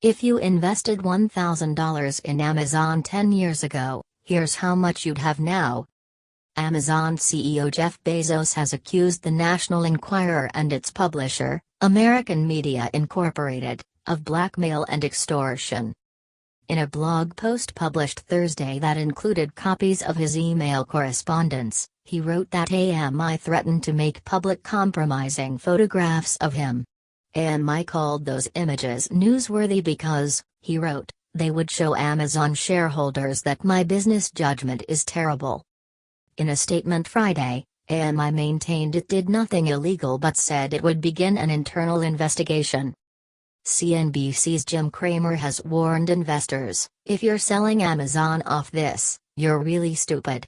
If you invested $1,000 in Amazon 10 years ago, here's how much you'd have now. Amazon CEO Jeff Bezos has accused the National Enquirer and its publisher, American Media Incorporated, of blackmail and extortion. In a blog post published Thursday that included copies of his email correspondence, he wrote that AMI threatened to make public compromising photographs of him. AMI called those images newsworthy because, he wrote, they would show Amazon shareholders that my business judgment is terrible. In a statement Friday, AMI maintained it did nothing illegal but said it would begin an internal investigation. CNBC's Jim Cramer has warned investors, if you're selling Amazon off this, you're really stupid.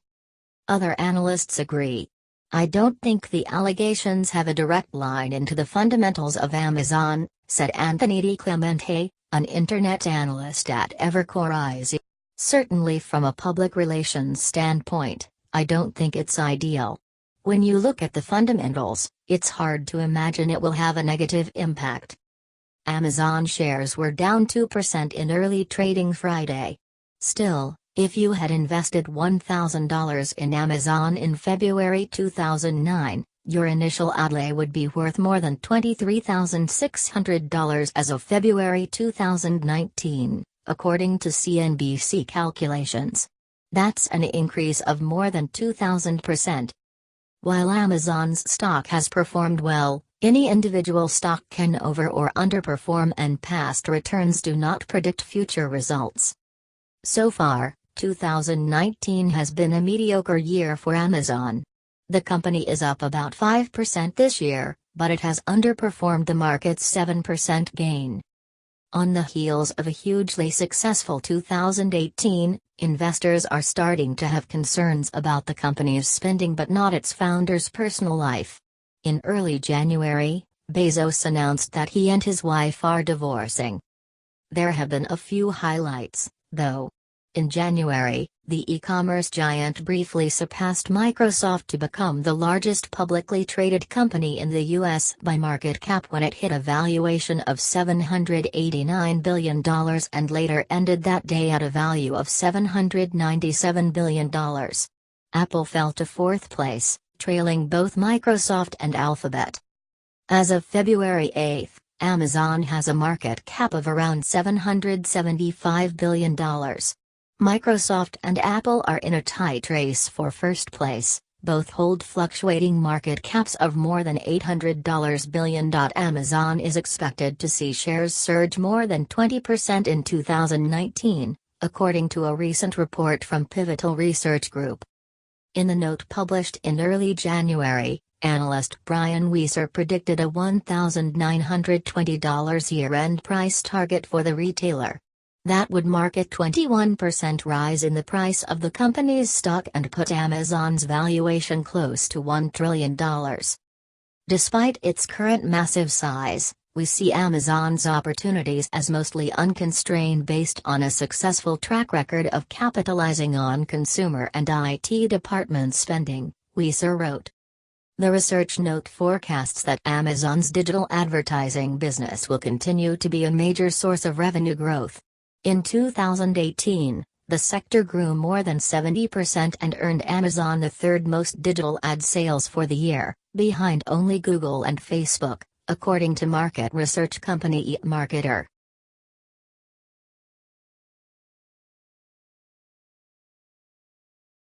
Other analysts agree. I don't think the allegations have a direct line into the fundamentals of Amazon, said Anthony DiClemente, an internet analyst at Evercore ISI. Certainly from a public relations standpoint, I don't think it's ideal. When you look at the fundamentals, it's hard to imagine it will have a negative impact. Amazon shares were down 2% in early trading Friday. Still, if you had invested $1,000 in Amazon in February 2009, your initial outlay would be worth more than $23,600 as of February 2019, according to CNBC calculations. That's an increase of more than 2,000%. While Amazon's stock has performed well, any individual stock can over or underperform, and past returns do not predict future results. So far, 2019 has been a mediocre year for Amazon. The company is up about 5% this year, but it has underperformed the market's 7% gain. On the heels of a hugely successful 2018, investors are starting to have concerns about the company's spending but not its founder's personal life. In early January, Bezos announced that he and his wife are divorcing. There have been a few highlights, though. In January, the e-commerce giant briefly surpassed Microsoft to become the largest publicly traded company in the U.S. by market cap when it hit a valuation of $789 billion and later ended that day at a value of $797 billion. Apple fell to fourth place, trailing both Microsoft and Alphabet. As of February 8, Amazon has a market cap of around $775 billion. Microsoft and Apple are in a tight race for first place, both hold fluctuating market caps of more than $800 billion. Amazon is expected to see shares surge more than 20% in 2019, according to a recent report from Pivotal Research Group. In the note published in early January, analyst Brian Wieser predicted a $1,920 year-end price target for the retailer. That would mark a 21% rise in the price of the company's stock and put Amazon's valuation close to $1 trillion. Despite its current massive size, we see Amazon's opportunities as mostly unconstrained based on a successful track record of capitalizing on consumer and IT department spending, Wieser wrote. The research note forecasts that Amazon's digital advertising business will continue to be a major source of revenue growth. In 2018, the sector grew more than 70% and earned Amazon the third most digital ad sales for the year, behind only Google and Facebook, according to market research company eMarketer.